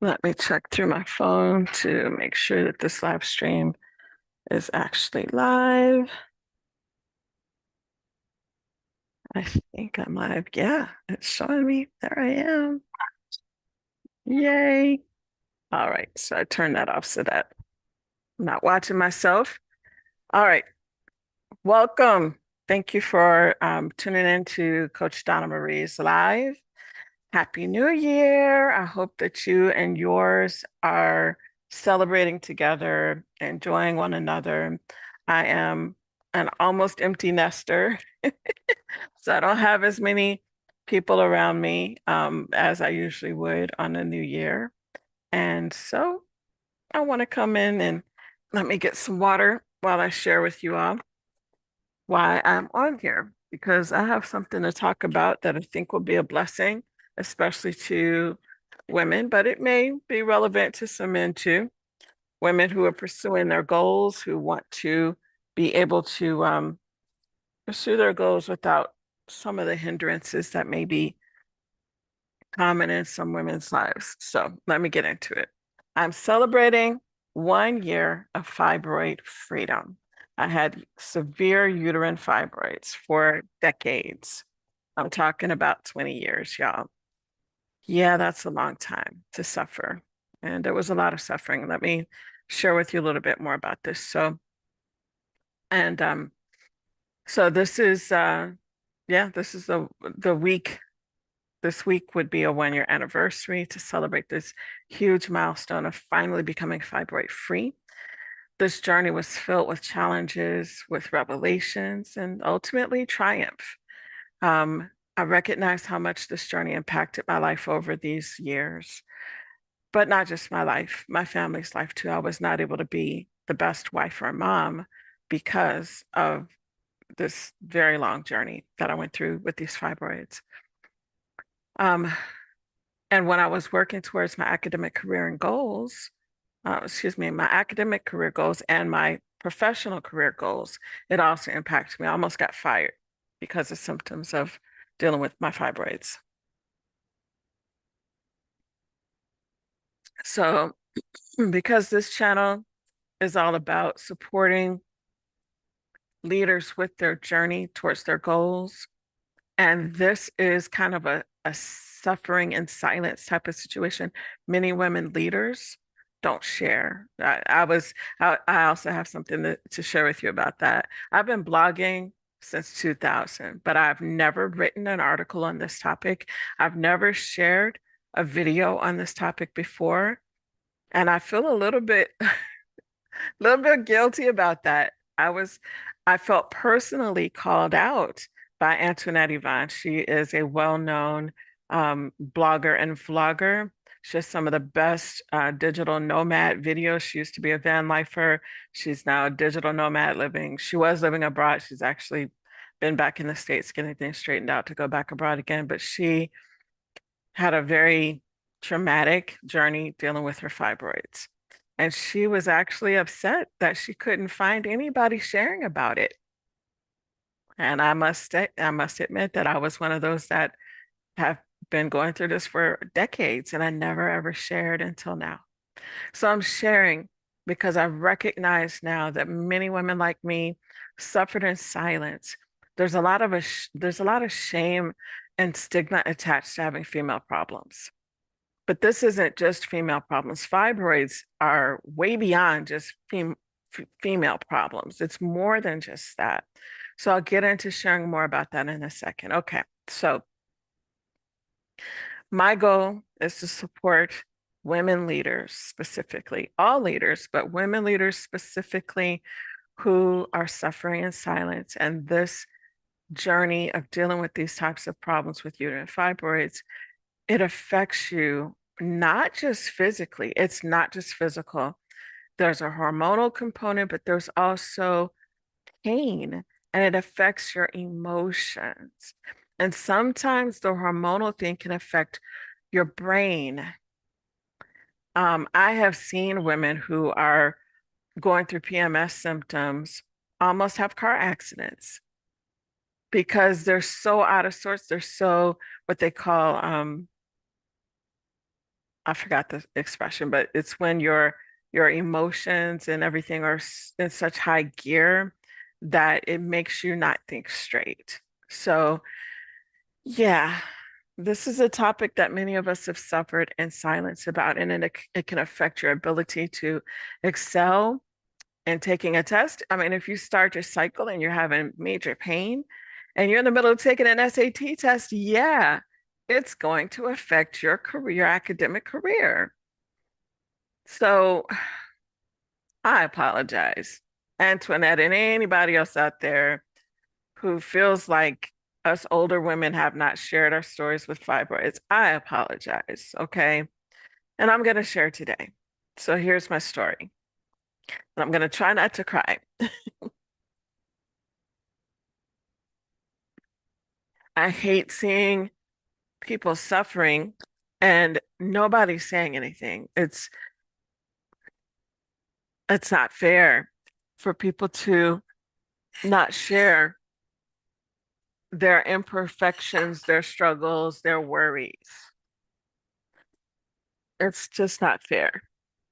Let me check through my phone to make sure that this live stream is actually live. I think I'm live. Yeah, it's showing me. There I am. Yay. All right, so I turned that off so that I'm not watching myself. All right, welcome. Thank you for tuning in to Coach Donna Marie's live. Happy New Year. I hope that you and yours are celebrating together, enjoying one another. I am an almost empty nester, so I don't have as many people around me as I usually would on the new year. And so I want to come in and let me get some water while I share with you all why I'm on here, because I have something to talk about that I think will be a blessing, especially to women, but it may be relevant to some men too. Women who are pursuing their goals, who want to be able to pursue their goals without some of the hindrances that may be common in some women's lives. So let me get into it. I'm celebrating 1 year of fibroid freedom. I had severe uterine fibroids for decades. I'm talking about 20 years, y'all. Yeah, that's a long time to suffer. And there was a lot of suffering. Let me share with you a little bit more about this. And so this is this is the week. This week would be a 1 year anniversary to celebrate this huge milestone of finally becoming fibroid free. This journey was filled with challenges, with revelations, and ultimately triumph. I recognize how much this journey impacted my life over these years, but not just my life, my family's life too. I was not able to be the best wife or mom because of this very long journey that I went through with these fibroids. Um, and when I was working towards my academic career and goals, my academic career goals and my professional career goals, it also impacted me. I almost got fired because of symptoms of dealing with my fibroids. So, because this channel is all about supporting leaders with their journey towards their goals, and this is kind of a suffering in silence type of situation. Many women leaders don't share. I also have something to share with you about that. I've been blogging since 2000, but I've never written an article on this topic. I've never shared a video on this topic before. And I feel a little bit guilty about that. I felt personally called out by Antoinette Yvonne. She is a well-known blogger and vlogger. She has some of the best digital nomad videos. She used to be a van lifer. She's now a digital nomad living. She was living abroad. She's actually been back in the States getting things straightened out to go back abroad again. But she had a very traumatic journey dealing with her fibroids. And she was actually upset that she couldn't find anybody sharing about it. And I must admit that I was one of those that have been going through this for decades and I never ever shared until now. So I'm sharing because I recognize now that many women like me suffered in silence. There's a lot of shame and stigma attached to having female problems. But this isn't just female problems. Fibroids are way beyond just female problems. It's more than just that. So I'll get into sharing more about that in a second. Okay, so my goal is to support women leaders specifically, all leaders, but women leaders specifically who are suffering in silence. And this journey of dealing with these types of problems with uterine fibroids, it affects you not just physically, it's not just physical. There's a hormonal component, but there's also pain and it affects your emotions. And sometimes the hormonal thing can affect your brain. I have seen women who are going through PMS symptoms almost have car accidents because they're so out of sorts. They're so what they call I forgot the expression, but it's when your emotions and everything are in such high gear that it makes you not think straight. So, yeah, this is a topic that many of us have suffered in silence about, and it can affect your ability to excel in taking a test. I mean, if you start your cycle and you're having major pain and you're in the middle of taking an SAT test, yeah, it's going to affect your career, your academic career. So I apologize, Antoinette, and anybody else out there who feels like us older women have not shared our stories with fibroids. I apologize, okay? And I'm going to share today. So here's my story. And I'm going to try not to cry. I hate seeing people suffering and nobody's saying anything. It's not fair for people to not share their imperfections, their struggles, their worries. It's just not fair.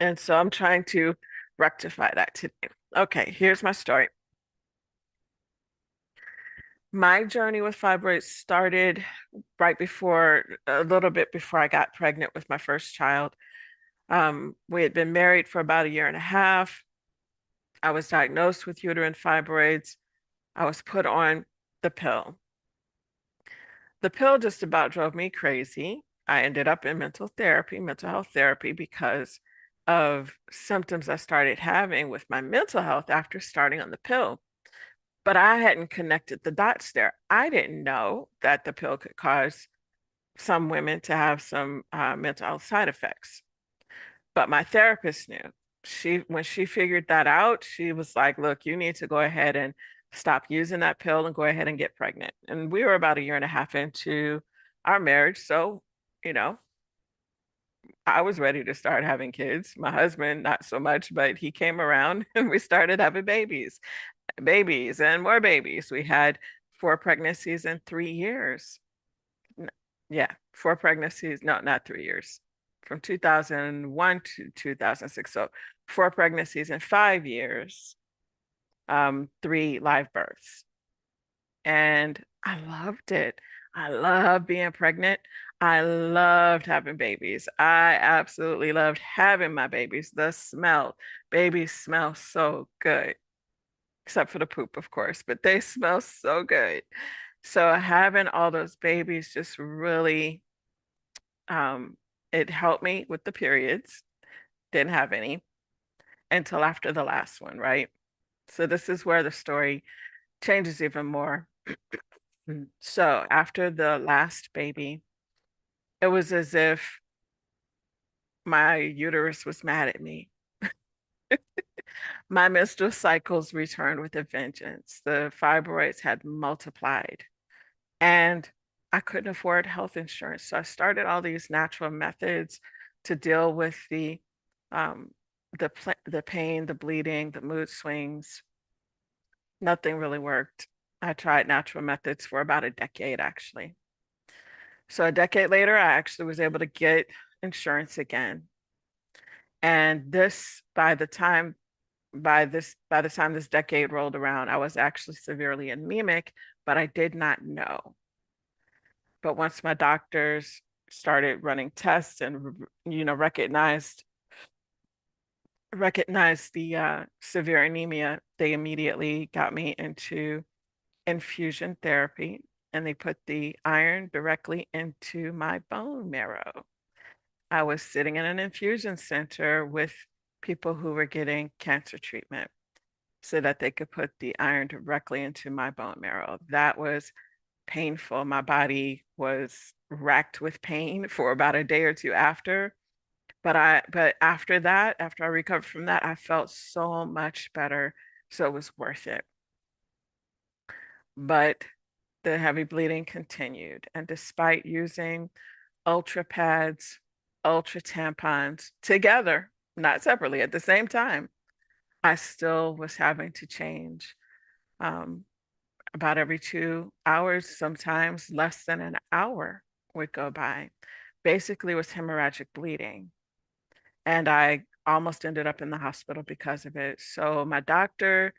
And so I'm trying to rectify that today. Okay, here's my story. My journey with fibroids started right before, a little bit before I got pregnant with my first child. We had been married for about a year and a half. I was diagnosed with uterine fibroids. I was put on the pill. The pill just about drove me crazy. I ended up in mental health therapy, because of symptoms I started having with my mental health after starting on the pill. But I hadn't connected the dots there. I didn't know that the pill could cause some women to have some mental health side effects. But my therapist knew. When she figured that out, she was like, look, you need to go ahead and stop using that pill and go ahead and get pregnant. And we were about a year and a half into our marriage. So, you know, I was ready to start having kids. My husband, not so much, but he came around and we started having babies and more babies. We had 4 pregnancies in 3 years. Yeah, 4 pregnancies. No, not 3 years. From 2001 to 2006. So 4 pregnancies in 5 years, 3 live births. And I loved it. I love being pregnant. I loved having babies. I absolutely loved having my babies. The smell, babies smell so good, except for the poop, of course, but they smell so good. So having all those babies just really, um, it helped me with the periods. Didn't have any until after the last one, right? So this is where the story changes even more. So after the last baby, it was as if my uterus was mad at me. My menstrual cycles returned with a vengeance. The fibroids had multiplied, and I couldn't afford health insurance. So I started all these natural methods to deal with um, the pain, the bleeding, the mood swings. Nothing really worked. I tried natural methods for about a decade, actually. So a decade later, I actually was able to get insurance again. And this, by the time this decade rolled around, I was actually severely anemic, but I did not know. But once my doctors started running tests and recognized the severe anemia, they immediately got me into infusion therapy, and they put the iron directly into my bone marrow. I was sitting in an infusion center with people who were getting cancer treatment so that they could put the iron directly into my bone marrow. That was painful. My body was racked with pain for about a day or two after. But after that, after I recovered from that, I felt so much better. So it was worth it. But the heavy bleeding continued. And despite using ultra pads, ultra tampons together, not separately at the same time, I still was having to change um, about every 2 hours, sometimes less than an hour would go by basically was hemorrhagic bleeding. And I almost ended up in the hospital because of it. So my doctor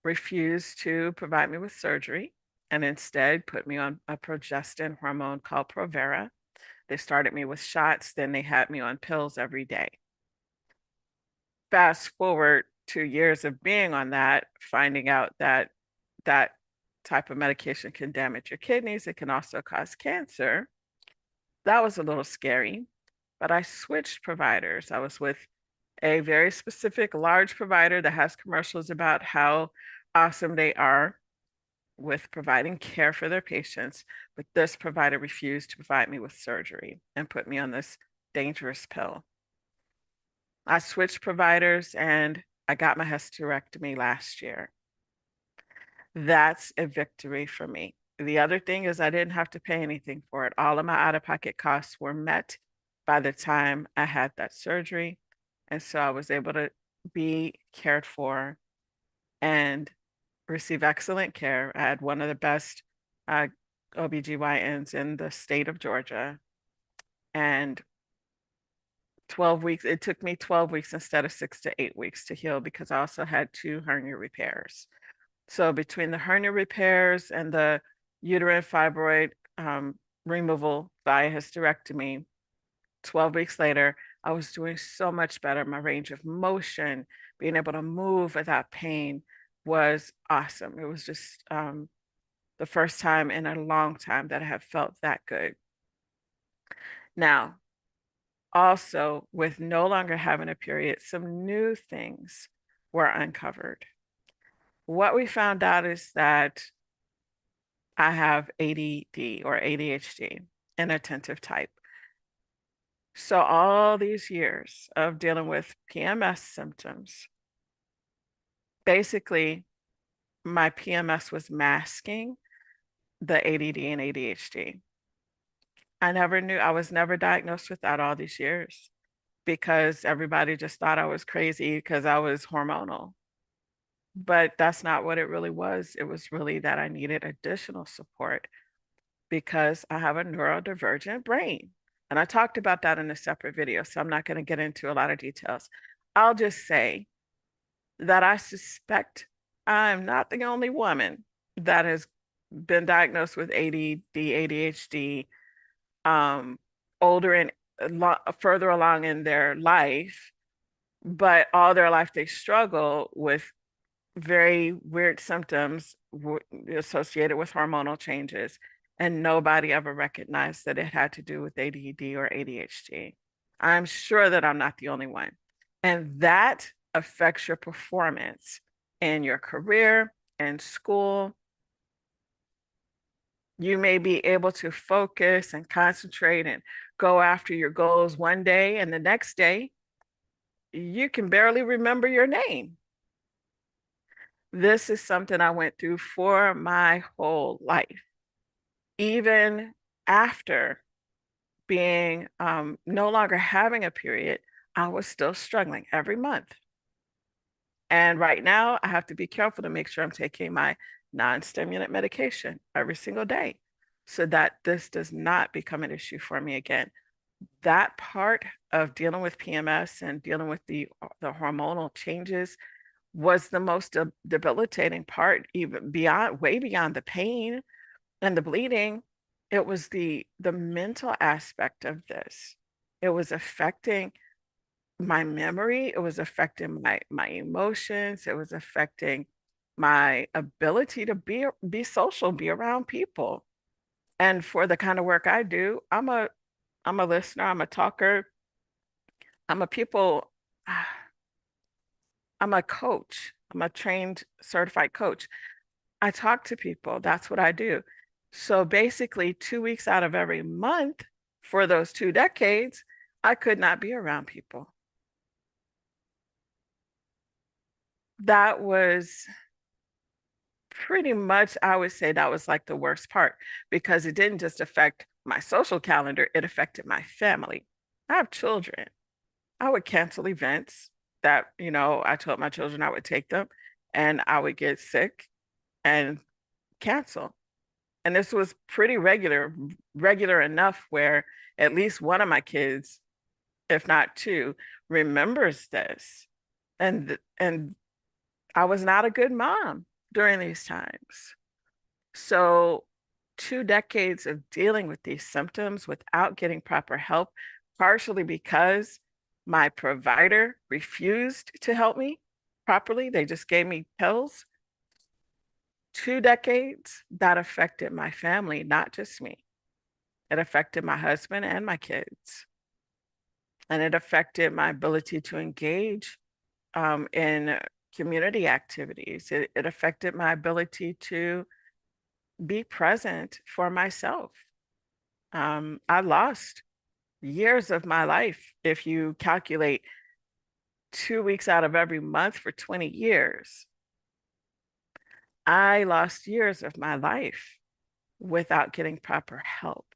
refused to provide me with surgery and instead put me on a progestin hormone called Provera. They started me with shots, then they had me on pills every day. Fast forward 2 years of being on that, finding out that that type of medication can damage your kidneys. It can also cause cancer. That was a little scary, but I switched providers. I was with a very specific large provider that has commercials about how awesome they are with providing care for their patients. But this provider refused to provide me with surgery and put me on this dangerous pill. I switched providers and I got my hysterectomy last year. That's a victory for me. The other thing is I didn't have to pay anything for it. All of my out-of-pocket costs were met by the time I had that surgery. And so I was able to be cared for and receive excellent care. I had one of the best OBGYNs in the state of Georgia. And 12 weeks, it took me 12 weeks instead of 6 to 8 weeks to heal because I also had 2 hernia repairs. So between the hernia repairs and the uterine fibroid removal via hysterectomy, 12 weeks later, I was doing so much better. My range of motion, being able to move without pain was awesome. It was just the first time in a long time that I have felt that good. Now, also, with no longer having a period, some new things were uncovered. What we found out is that I have ADD or ADHD, inattentive type. So all these years of dealing with PMS symptoms, basically my PMS was masking the ADD and ADHD. I never knew, I was never diagnosed with that all these years because everybody just thought I was crazy because I was hormonal. But that's not what it really was. It was really that I needed additional support because I have a neurodivergent brain. And I talked about that in a separate video, so I'm not going to get into a lot of details. I'll just say that I suspect I'm not the only woman that has been diagnosed with ADD, ADHD, older and further along in their life, but all their life they struggle with very weird symptoms associated with hormonal changes, and nobody ever recognized that it had to do with ADD or ADHD. I'm sure that I'm not the only one. And that affects your performance in your career and school. You may be able to focus and concentrate and go after your goals one day, and the next day, you can barely remember your name. This is something I went through for my whole life. Even after being no longer having a period, I was still struggling every month. And right now, I have to be careful to make sure I'm taking my non-stimulant medication every single day so that this does not become an issue for me again. That part of dealing with PMS and dealing with the hormonal changes was the most debilitating part, even beyond, way beyond the pain and the bleeding. It was the mental aspect of this. It was affecting my memory. It was affecting my emotions. It was affecting my ability to be social, be around people. And for the kind of work I do, I'm a listener, I'm a talker, I'm a people, I'm a coach. I'm a trained certified coach. I talk to people. That's what I do. So basically, 2 weeks out of every month for those 2 decades, I could not be around people. That was pretty much, I would say that was like the worst part because it didn't just affect my social calendar, it affected my family. I have children. I would cancel events that, I told my children I would take them and I would get sick and cancel. And this was pretty regular enough where at least one of my kids, if not two, remembers this. And I was not a good mom during these times. So 2 decades of dealing with these symptoms without getting proper help, partially because my provider refused to help me properly. They just gave me pills. 2 decades that affected my family, not just me. It affected my husband and my kids. And it affected my ability to engage in community activities. It affected my ability to be present for myself. I lost years of my life. If you calculate 2 weeks out of every month for 20 years, I lost years of my life without getting proper help.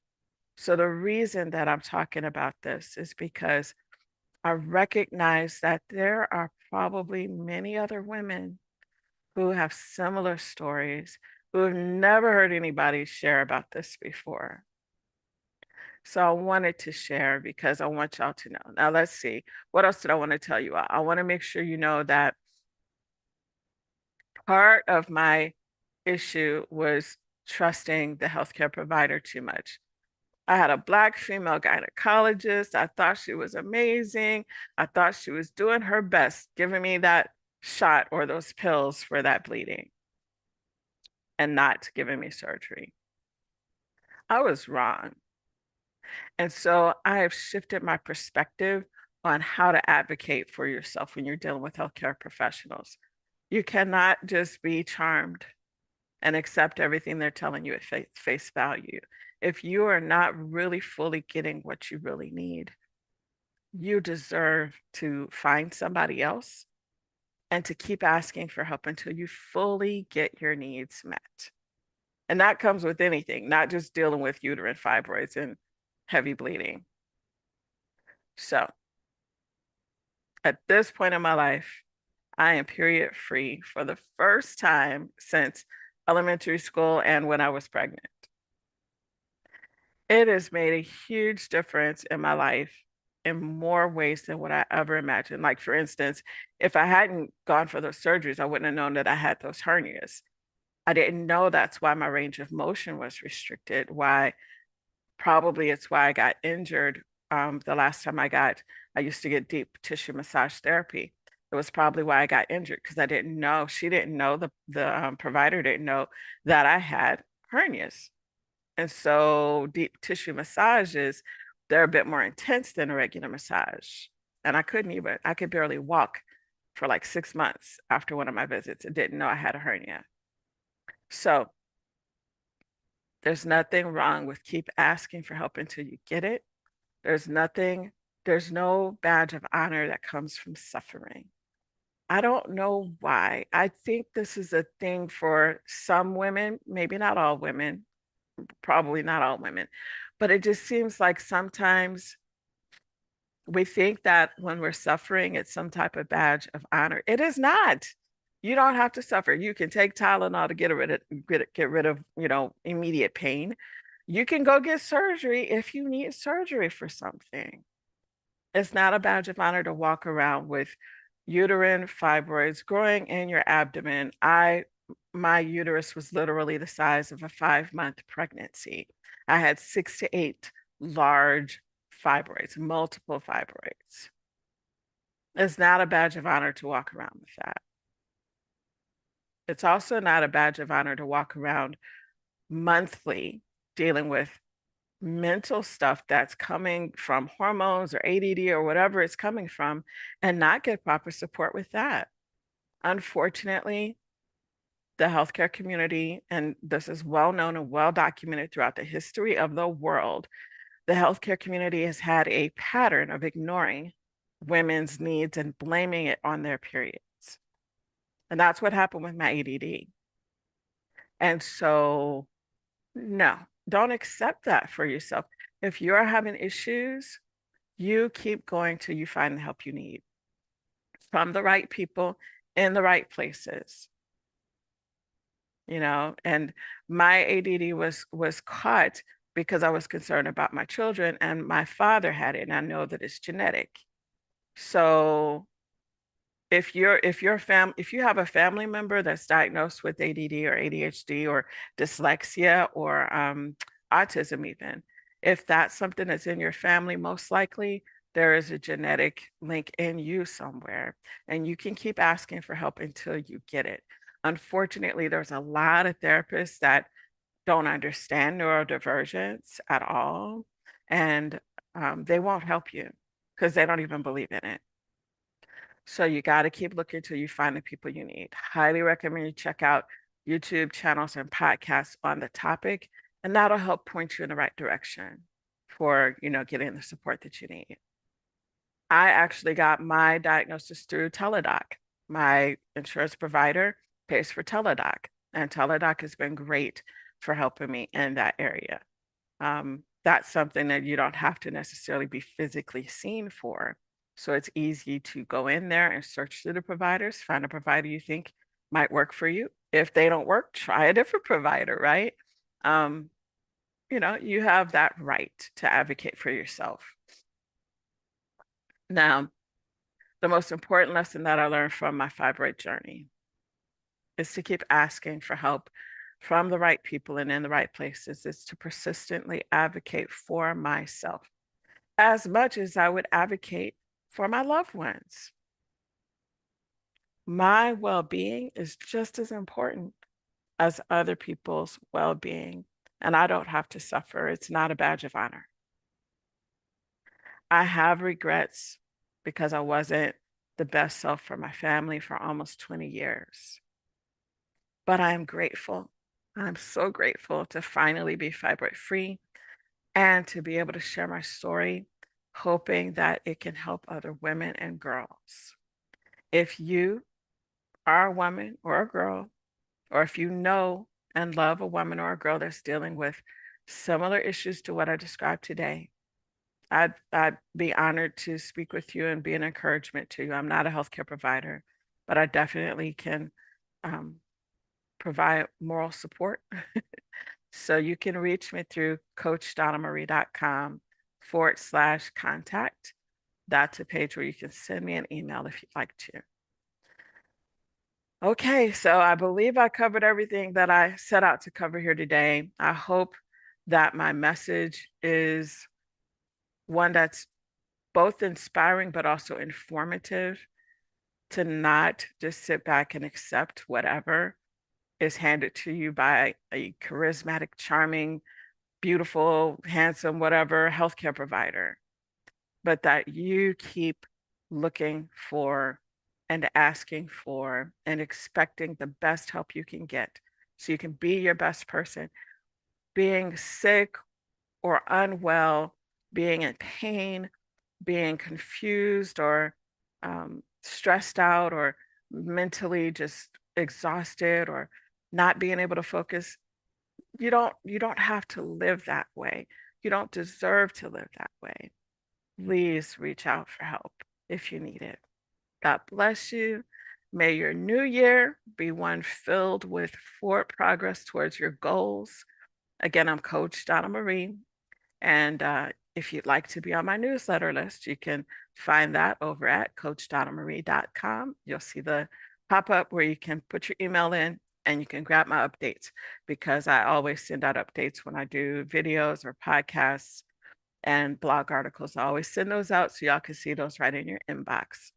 So the reason that I'm talking about this is because I recognize that there are probably many other women who have similar stories, who have never heard anybody share about this before. So I wanted to share because I want y'all to know. Now, let's see. What else did I want to tell you? I want to make sure you know that part of my issue was trusting the healthcare provider too much. I had a Black female gynecologist. I thought she was amazing. I thought she was doing her best, giving me that shot or those pills for that bleeding and not giving me surgery. I was wrong. And so I have shifted my perspective on how to advocate for yourself when you're dealing with healthcare professionals. You cannot just be charmed and accept everything they're telling you at face value. If you are not really fully getting what you really need, you deserve to find somebody else and to keep asking for help until you fully get your needs met. And that comes with anything, not just dealing with uterine fibroids and heavy bleeding. So at this point in my life, I am period free for the first time since elementary school and when I was pregnant. It has made a huge difference in my life in more ways than what I ever imagined. Like, for instance, if I hadn't gone for those surgeries, I wouldn't have known that I had those hernias. I didn't know that's why my range of motion was restricted, why probably it's why I got injured the last time I used to get deep tissue massage therapy. It was probably why I got injured because I didn't know, she didn't know, the provider didn't know that I had hernias. And so deep tissue massages, they're a bit more intense than a regular massage. And I could barely walk for like 6 months after one of my visits. I didn't know I had a hernia. So there's nothing wrong with keep asking for help until you get it. There's no badge of honor that comes from suffering. I don't know why. I think this is a thing for some women, maybe not all women, probably not all women, but it just seems like sometimes we think that when we're suffering, it's some type of badge of honor. It is not. You don't have to suffer. You can take Tylenol to get rid of, immediate pain. You can go get surgery if you need surgery for something. It's not a badge of honor to walk around with uterine fibroids growing in your abdomen. My uterus was literally the size of a 5-month pregnancy. I had 6 to 8 large fibroids, multiple fibroids. It's not a badge of honor to walk around with that. It's also not a badge of honor to walk around monthly dealing with mental stuff that's coming from hormones or ADD or whatever it's coming from and not get proper support with that. Unfortunately, the healthcare community, and this is well known and well documented throughout the history of the world, the healthcare community has had a pattern of ignoring women's needs and blaming it on their periods. And that's what happened with my ADD. And so, no, don't accept that for yourself. If you're having issues, you keep going till you find the help you need from the right people in the right places. and my ADD was caught because I was concerned about my children, and my father had it, and I know that it's genetic. So if you have a family member that's diagnosed with ADD or ADHD or dyslexia or autism even, if that's something that's in your family, most likely there is a genetic link in you somewhere, and you can keep asking for help until you get it. Unfortunately, there's a lot of therapists that don't understand neurodivergence at all, and they won't help you because they don't even believe in it. So you got to keep looking until you find the people you need. Highly recommend you check out YouTube channels and podcasts on the topic, and that'll help point you in the right direction for, getting the support that you need. I actually got my diagnosis through Teladoc. My insurance provider pays for Teladoc, and Teladoc has been great for helping me in that area. That's something that you don't have to necessarily be physically seen for. So it's easy to go in there and search through the providers, find a provider you think might work for you. If they don't work, try a different provider, right? You have that right to advocate for yourself. Now, the most important lesson that I learned from my fibroid journey is to keep asking for help from the right people and in the right places. Is to persistently advocate for myself as much as I would advocate for my loved ones. My well-being is just as important as other people's well-being, and I don't have to suffer. It's not a badge of honor. I have regrets because I wasn't the best self for my family for almost 20 years. But I am grateful. I'm so grateful to finally be fibroid free and to be able to share my story, hoping that it can help other women and girls. If you are a woman or a girl, or if you know and love a woman or a girl that's dealing with similar issues to what I described today, I'd be honored to speak with you and be an encouragement to you. I'm not a healthcare provider, but I definitely can provide moral support. So you can reach me through coachdonnamarie.com/contact. That's a page where you can send me an email if you'd like to. Okay, so I believe I covered everything that I set out to cover here today. I hope that my message is one that's both inspiring but also informative, to not just sit back and accept whatever is handed to you by a charismatic, charming, beautiful, handsome, whatever healthcare provider, but that you keep looking for and asking for and expecting the best help you can get so you can be your best person. Being sick or unwell, being in pain, being confused or stressed out or mentally just exhausted or not being able to focus, you don't have to live that way. You don't deserve to live that way. Please reach out for help if you need it. God bless you. May your new year be one filled with forward progress towards your goals. Again, I'm Coach Donna Marie, and if you'd like to be on my newsletter list, you can find that over at coachdonnamarie.com. You'll see the pop-up where you can put your email in and you can grab my updates, because I always send out updates when I do videos or podcasts and blog articles. I always send those out so y'all can see those right in your inbox.